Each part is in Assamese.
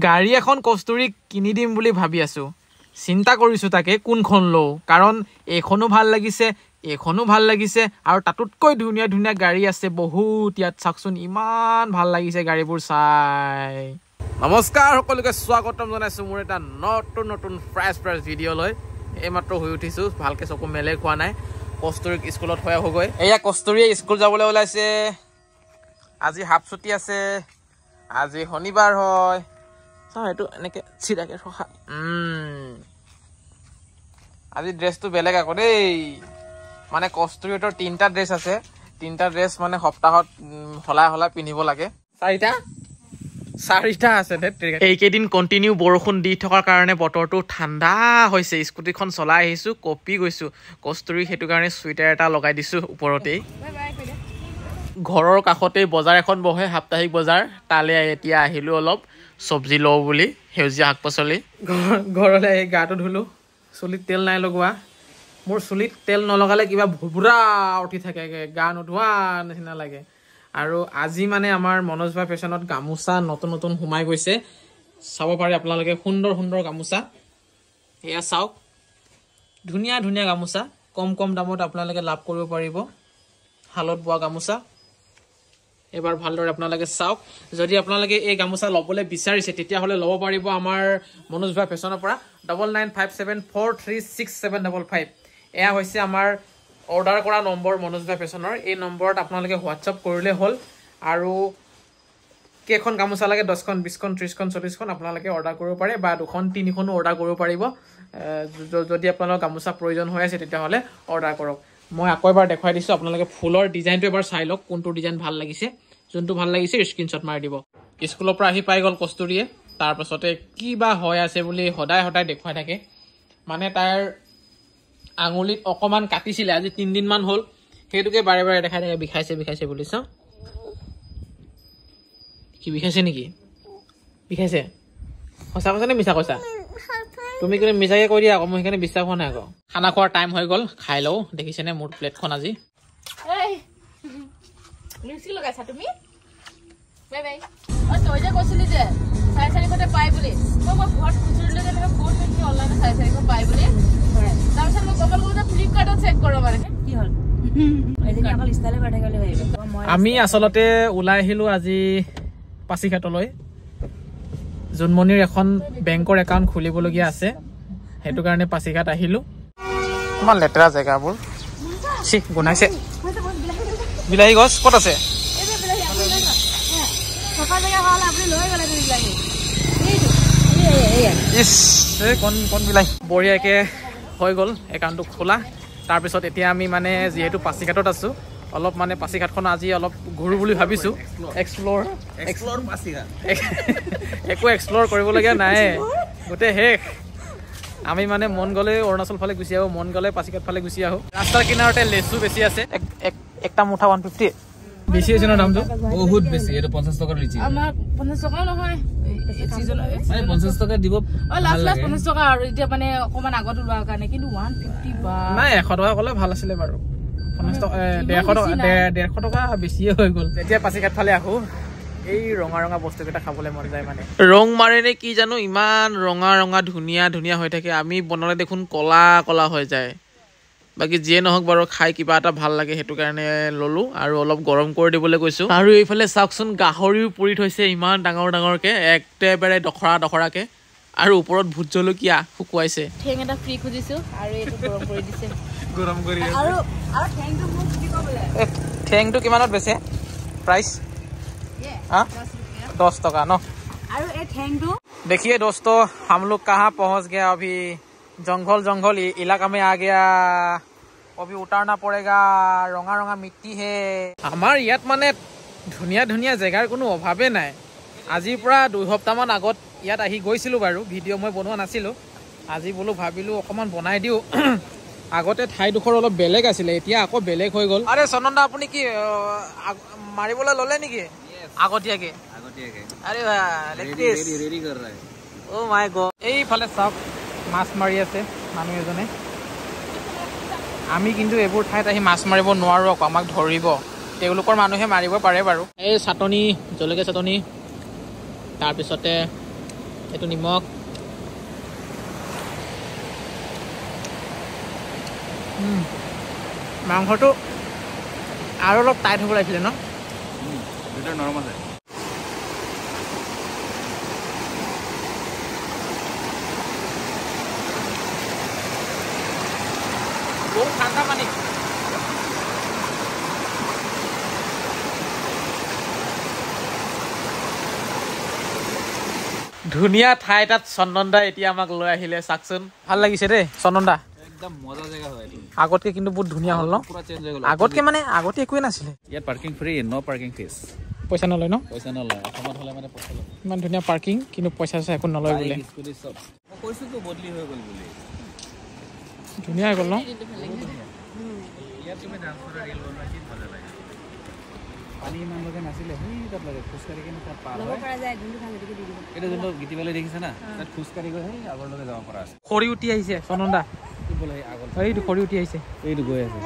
গাড়ী এখন কস্তুৰী কিনি দিম বুলি ভাবি আছো চিন্তা কৰিছো তাকে কোনখন লও কাৰণ এখনো ভাল লাগিছে এখনো ভাল লাগিছে আৰু তাতকৈ ধুনীয়া ধুনীয়া গাড়ী আছে বহুত ইয়াত চাকচোন ইমান ভাল লাগিছে গাড়ীবোৰ চাই নমস্কাৰ সকলোকে স্বাগতম জনাইছো মোৰ এটা নতুন ফ্ৰেছ ভিডিঅ লৈ এইমাত্ৰ হৈ উঠিছো ভালকে চকু মেলে খোৱা নাই কস্তুৰীক স্কুলত হৈ গৈ এয়া কস্তুৰীয়ে স্কুল যাবলৈ ওলাইছে আজি হাফ ছুটি আছে আজি শনিবাৰ হয় এইটো এনেকে চিধাকে ৰখা আজি ড্ৰেছটো বেলেগ আকৌ দেই মানে কস্তুৰীৰ তিনিটা ড্ৰেছ আছে তিনিটা ড্ৰেছ মানে সপ্তাহত হলাই পিন্ধিব লাগে চাৰিটা আছে এইকেইদিন কণ্টিনিউ বৰষুণ দি থকাৰ কাৰণে বতৰটো ঠাণ্ডা হৈছে স্কুটিখন চলাই আহিছো কপি গৈছো কস্তুৰী সেইটো কাৰণে চুৱেটাৰ এটা লগাই দিছো ওপৰতেই ঘৰৰ কাষতে বজাৰ এখন বহে সাপ্তাহিক বজাৰ তালে এতিয়া আহিলো অলপ সবজি লও বুলি হেউজিয়া শাক-পাচলি ঘৰলে এই গাটো ধুলো চুলিত তেল নাই লগোৱা মোৰ চুলিত তেল নলগালে কিবা ভুবুৰা উঠি থাকে গা নোধোৱা নিচিনা লাগে আৰু আজি মানে আমাৰ মনোজ ভাই ফেশ্বনত গামোচা নতুন সোমাই গৈছে চাব পাৰে আপোনালোকে সুন্দৰ গামোচা এয়া চাওক ধুনীয়া গামোচা কম দামত আপোনালোকে লাভ কৰিব পাৰিব হালত বোৱা গামোচা এবাৰ ভালদৰে আপোনালোকে চাওক যদি আপোনালোকে এই গামোচা লবলৈ বিচাৰিছে তেতিয়া হলে লব পাৰিব আমাৰ মনোজ ভাই ফেশ্বনৰ পৰা 9957436755 এয়া হৈছে আমাৰ অৰ্ডাৰ কৰা নম্বৰ মনোজ ভাই ফেশ্বনৰ এই নম্বৰত আপোনালোকে হোৱাটছআপ কৰিলে হ'ল আৰু কেইখন গামোচা লাগে 10খন 20খন 30খন 40খন আপোনালোকে অৰ্ডাৰ কৰিব পাৰে বা 2খন 3খনো অৰ্ডাৰ কৰিব পাৰিব যদি আপোনালোকৰ গামোচা প্ৰয়োজন হৈ আছে তেতিয়া হলে অৰ্ডাৰ কৰক মই আকৌ এবাৰ দেখাই দিছো আপোনালোকে ফুলৰ ডিজাইনটো এবাৰ চাই লওক কোনটো ডিজাইন ভাল লাগিছে যোনটো ভাল লাগিছে স্ক্ৰিনশ্বট মাৰি দিব স্কুলৰ পৰা আহি পাই গল কস্তুৰীয়ে তাৰ পাছতে কি বা হৈ আছে বুলি সদায় দেখুৱাই থাকে মানে তাৰ আঙুলিত অকমান কাটিছিলে আজি 3 দিন মান হ'ল হেতুকে বাৰে দেখাই থাকে বিষাইছে বুলি চাও কি বিষাইছে নেকি বিষাইছে সঁচা কৈছা নে মিছা কৈছা তুমি কিনে মিছাকে কৈ দিয়া আকৌ মই সেইকাৰণে বিশ্বাস হোৱা নাই আকৌ খানা খোৱাৰ টাইম হৈ গ'ল খাই লওঁ দেখিছেনে মোৰ প্লেটখন আজি মিউজিক লগাইছা তুমি বাই বাই ও তই যে কৈছিলি যে 4:30 পাই বুলি মই ঘৰত খুচুৰিলে যে বহুত বেছি অনলাইনে 4:30 পাই বুলি তাৰপিছত মই কবল গৈ ফ্লিপকাৰ্টত চেক কৰোঁ মানে কি হ'ল এদিন অকল ইষ্টাইলে পাঠা গলে ভাইবে আমি আসলতে ওলাই আহিলো আজি পাছিঘাটলৈ জুনমনিৰ এখন বেংকৰ একাউণ্ট খুলিবলগীয়া আছে হেতু কাৰণে পাছিঘাট আহিলো ইমান লেতেৰা জেগাবোৰ ছি গুনাইছে বিলাহী গছ ক'ত আছে কোন বিলাহী বঢ়িয়াকে হৈ গ'ল একাউণ্টটো খোলা তাৰপিছত এতিয়া আমি মানে যিহেতু পাছিঘাটত আছো অলপ মানে পাছিঘাটখন আজি অলপ ঘূৰো বুলি ভাবিছো এক্সপ্ল'ৰ পাছিঘাট একো এক্সপ্ল'ৰ কৰিবলগীয়া নাই গোটেই শেষ আমি মানে মন গ'লে অৰুণাচল ফালে গুচি আহো মন গ'লে পাছিঘাট ফালে গুচি আহো ৰাস্তাৰ কিনাৰতে লেচু বেছি আছে একটা মুঠা 150 বেছি আছে ন দামটো বহুত বেছি এটা 50 টকা লিচি আমাৰ 50 টকা নহয় সিজন মানে 50 টকা দিব লাষ্ট 50 টকা আৰু এতিয়া মানে অকমান আগত লোৱাৰ কাৰণে কিন্তু 150 বা নাই 100 টকা কলে ভাল আছিল বাৰু 50 টকা 150 টকা বেছিয়ে হৈ গ'ল এতিয়া পাছিঘাট ফালে আহো এই ৰঙা বস্তুকেইটা খাবলৈ মন যায় মানে ৰং মাৰে নে কি জানো ইমান ৰঙা ধুনীয়া হৈ থাকে আমি বনালে দেখোন কলা হৈ যায় বাকি যিয়ে নহওক বাৰু খাই কিবা এটা ভাল লাগে হেতু কাৰণে ললো আৰু অলপ গৰম কৰি দিবলৈ কৈছো আৰু এইফালে চাওকচোন গাহৰিও পুৰি থৈছে ইমান ডাঙৰকে একেবাৰে দখৰাকে আৰু ওপৰত ভূত জলকীয়া শুকুৱাইছে ঠেং এটা ফ্ৰী খুজিছো আৰু এইটো গৰম কৰি দিছে আৰু ঠেংটো মোক কি কবলে ঠেংটো কিমানত বেছে প্ৰাইস 10 टका नो আৰু এই ঠেংটো देखिए दोस्तों हम लोग कहाँ पहुँच गया अभी जंगल इलाका में आ गया अभी उतारना पड़ेगा रंगा मिट्टी है हमार यात माने धुनिया जगार कोनो अभावे নাই আজি পুৰা 2 সপ্তাহ মান আগত ইয়াত আহি গৈছিলো বাৰু ভিডিও মই বনোৱা নাছিলো আজি বলো ভাবিলো অকমান বনাই দিও আগতে ঠাইডোখৰ অলপ বেলেগ আছিল এতিয়া আকৌ বেলেগ হৈ গল আৰে সনন্দা আপুনি কি মাৰিবলৈ ললে নেকি আগতীয়াকে আরে रेडी कर रहा है ओ माय गॉड এই ফালে সব মাছ মাৰি আছে মানুহ এজনে আমি কিন্তু এবোৰ ঠাইত আহি মাছ মাৰিব নোৱাৰো আমাক ধৰিব তেওঁলোকৰ মানুহে মাৰিব পাৰে বাৰু এই চাটনি জলকীয়া চাটনি তাৰ পিছতে এইটো নিমখ মাংসটো আৰু অলপ টাইট হ'ব লাগিছিলে ন এটা নৰম আছে বহুত ঠাণ্ডা পানী ধুনীয়া ঠাই এটাত চন্দন দা এতিয়া আমাক লৈ আহিলে চাকচোন ভাল লাগিছে দেই চন্দন দা একদম মজা জায়গা হয় এটো আগতকে কিন্তু বহুত ধুনীয়া হ'ল ন পুৰা চেঞ্জ হৈ গ'ল আগতকে মানে আগতে একোৱে নাছিলে ইয়াত পাৰ্কিং ফ্ৰী নো পাৰ্কিং ফিজ পইচা নলয় ন পইচা নলয় অসমত হ'লে মানে পইচা লয় ইমান ধুনীয়া পাৰ্কিং কিন্তু পইচা চইচা একো নলয় বোলে স্কুটি সব মই কৈছো তো বদলি হৈ গ'ল বুলি ধুনীয়া হৈ গ'ল ন ইয়াত তুমি ডান্স কৰা ৰিল বনোৱা কি মজা লাগে পানী ইমান লগে নাছিলে সেই তাত লাগে খোজকাঢ়ি কিনে তাত পাৰ হয় এটা যোনটো গীতিবালে দেখিছে না তাত খোজকাঢ়ি গৈ সেই আগৰলৈকে যাব পৰা আছে খৰি উঠি আহিছে চন্দন দা এইটো খৰি উঠি আহিছে এইটো গৈ আছে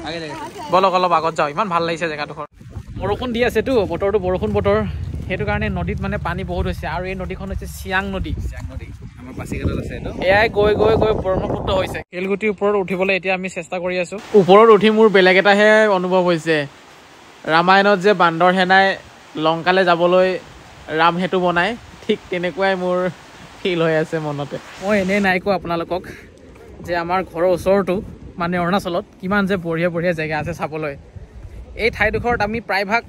আগে লাগে বলক অলপ আগত যাওঁ ইমান ভাল লাগিছে জেগাডোখৰ বৰষুণ দি আছেতো বতৰটো বৰষুণ বতৰ সেইটো কাৰণে নদীত মানে পানী বহুত হৈছে আৰু এই নদীখন হৈছে চিয়াং নদী আমাৰ পাছিঘাটত আছে এইটো এয়াই গৈ গৈ গৈ ব্ৰহ্মপুত্ৰ হৈছে শিলগুটিৰ ওপৰত উঠিবলৈ এতিয়া আমি চেষ্টা কৰি আছো ওপৰত উঠি মোৰ বেলেগ এটাহে অনুভৱ হৈছে ৰামায়ণত যে বান্দৰ সেনাই লংকালৈ যাবলৈ ৰাম সেতু বনায় ঠিক তেনেকুৱাই মোৰ ফিল হৈ আছে মনতে মই এনেই নাই কোৱা আপোনালোকক যে আমাৰ ঘৰৰ ওচৰতো মানে অৰুণাচলত কিমান যে বঢ়িয়া বঢ়িয়া জেগা আছে চাবলৈ এই ঠাইডোখৰত আমি প্ৰায়ভাগ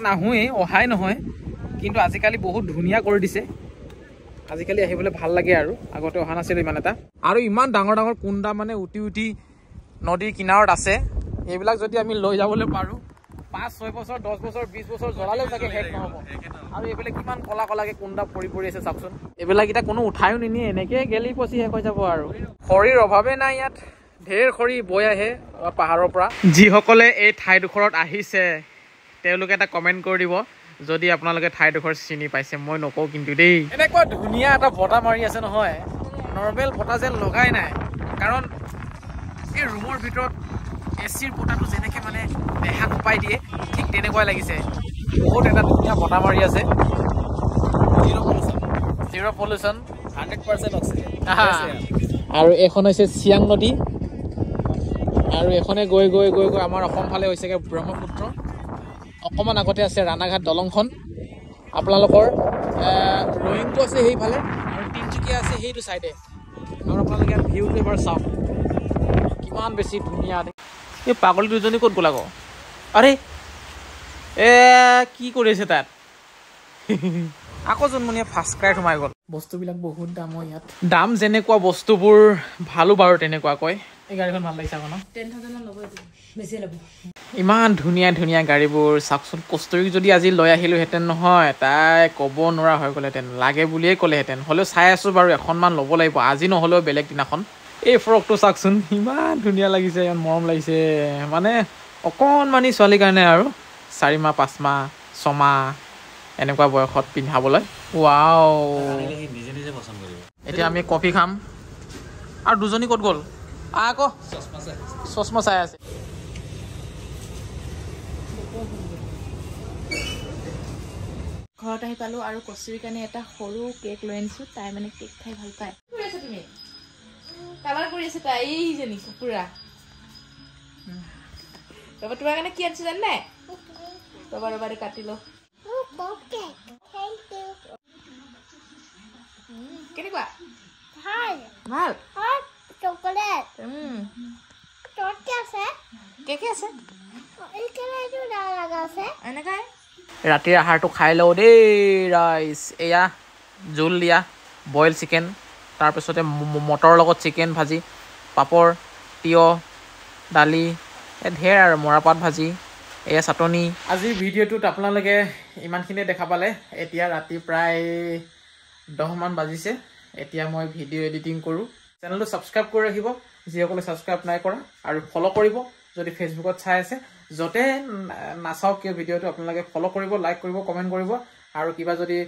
নাহোঁৱেই অহাই নহয় কিন্তু আজিকালি বহুত ধুনীয়া কৰি দিছে আজিকালি আহিবলৈ ভাল লাগে আৰু আগতে অহা নাছিল ইমান এটা আৰু ইমান ডাঙৰ ডাঙৰ কুণ্ডা মানে উটি উটি নদীৰ কিনাৰত আছে এইবিলাক যদি আমি লৈ যাবলৈ পাৰোঁ 5-6 বছৰ 10 বছৰ 20 বছৰ জ্বলালেও চাগে শেষ নহ'ব আৰু এইবিলাক কিমান কলা কলাকে কুণ্ডা পৰি পৰি আছে চাওকচোন এইবিলাক এতিয়া কোনো উঠায়ো নিনিয়ে এনেকৈ গেলি পচি শেষ হৈ যাব আৰু খৰিৰ অভাৱে নাই ইয়াত ঢেৰ খৰি বৈ আহে পাহাৰৰ পৰা যিসকলে এই ঠাইডোখৰত আহিছে তেওঁলোকে এটা কমেণ্ট কৰি দিব যদি আপোনালোকে ঠাইডোখৰ চিনি পাইছে মই নকওঁ কিন্তু দেই এনেকুৱা ধুনীয়া এটা বতাহ মাৰি আছে নহয় নৰ্মেল বতাহ যেন লগাই নাই কাৰণ এই ৰুমৰ ভিতৰত এচিৰ বতাহটো যেনেকৈ মানে দেহা কপাই দিয়ে ঠিক তেনেকুৱাই লাগিছে বহুত এটা ধুনীয়া বতাহ মাৰি আছে জিৰ' পলিউশ্যন 100% অক্সিজেন আৰু এখন হৈছে চিয়াং নদী আৰু এখনে গৈ গৈ গৈ গৈ আমাৰ অসম ফালে হৈছেগৈ ব্ৰহ্মপুত্ৰ অকণমান আগতে আছে ৰাণাঘাট দলংখন আপোনালোকৰ ৰয়িংটো আছে সেইফালে আৰু তিনিচুকীয়া আছে সেইটো ছাইডে আৰু আপোনালোকে ইয়াত ভিউটো এবাৰ চাওক কিমান বেছি ধুনীয়া এই পাগলী দুজনী ক'ত গ'ল আকৌ আৰে কি কৰি আছে তাত আকৌ জন্মনীয়ে ফাৰ্ষ্ট ক্ৰাইত সোমাই গ'ল বস্তুবিলাক বহুত দামৰ ইয়াত দাম যেনেকুৱা বস্তুবোৰ ভালো বাৰু তেনেকুৱাকৈ এই গাড়ীখন ভাল লাগিছে আকৌ ন 10,000 ল'ব বেছি ল'ব ইমান ধুনীয়া ধুনীয়া গাড়ীবোৰ চাওকচোন কষ্টৰীক যদি আজি লৈ আহিলোহেঁতেন নহয় তাই ক'ব নোৱাৰা হৈ গ'লহেঁতেন লাগে বুলিয়েই ক'লেহেঁতেন হ'লেও চাই আছোঁ বাৰু এখনমান ল'ব লাগিব আজি নহ'লেও বেলেগ দিনাখন এই ফ্ৰকটো চাওকচোন ইমান ধুনীয়া লাগিছে ইমান মৰম লাগিছে মানে অকণমানি ছোৱালীৰ কাৰণে আৰু 4 মাহ 5 মাহ 6 মাহ এনেকুৱা বয়সত পিন্ধাবলৈ ৱাও নিজে নিজে পছন্দ কৰিব এতিয়া আমি কফি খাম আৰু দুজনী ক'ত গ'ল আকৌ চশমা চাই আছে ঘৰত আহি পালোঁ আৰু কচুৰিৰ কাৰণে এটা সৰু কেক লৈ আনিছোঁ তাই মানে কেক খাই ভাল পায় কি কৰি আছা তুমি কালাৰ কৰি আছে তাই এইজনী কুকুৰা ৰবা তোমাৰ কাৰণে কি আনিছোঁ জানে নাই ৰবা ৰবা কাটি লওঁ কেনেকুৱা ভাল চকলেট কেকে আছে এনেকাই ৰাতিৰ আহাৰটো খাই লওঁ দেই ৰাইচ এয়া জোল দিয়া বইল চিকেন তাৰপিছতে মটৰৰ লগত চিকেন ভাজি পাপৰ তিয়হ দালি ঢেৰ আৰু মৰাপাত ভাজি এয়া চাটনি আজিৰ ভিডিঅ'টোত আপোনালোকে ইমানখিনিয়ে দেখা পালে এতিয়া ৰাতি প্ৰায় 10 মান বাজিছে এতিয়া মই ভিডিঅ' এডিটিং কৰোঁ চেনেলটো ছাবস্ক্ৰাইব কৰি ৰাখিব যিসকলে ছাবস্ক্ৰাইব নাই কৰা আৰু ফ'ল' কৰিব যদি ফেচবুকত চাই আছে য'তে নাচাওক কিয় ভিডিঅ'টো আপোনালোকে ফ'ল' কৰিব লাইক কৰিব কমেণ্ট কৰিব আৰু কিবা যদি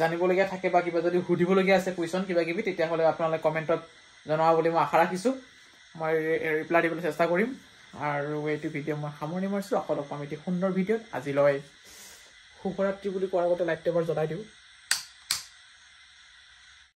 জানিবলগীয়া থাকে বা কিবা যদি সুধিবলগীয়া আছে কুৱেশ্যন কিবা কিবি তেতিয়াহ'লে আপোনালোকে কমেণ্টত জনোৱা বুলি মই আশা ৰাখিছোঁ মই ৰিপ্লাই দিবলৈ চেষ্টা কৰিম আৰু এইটো ভিডিঅ' মই সামৰণি মাৰিছোঁ আকৌ লগ পাম এটি সুন্দৰ ভিডিঅ'ত আজিলৈ শুভৰাত্ৰি বুলি কোৱাৰ আগতে লাইটটো এবাৰ জ্বলাই দিওঁ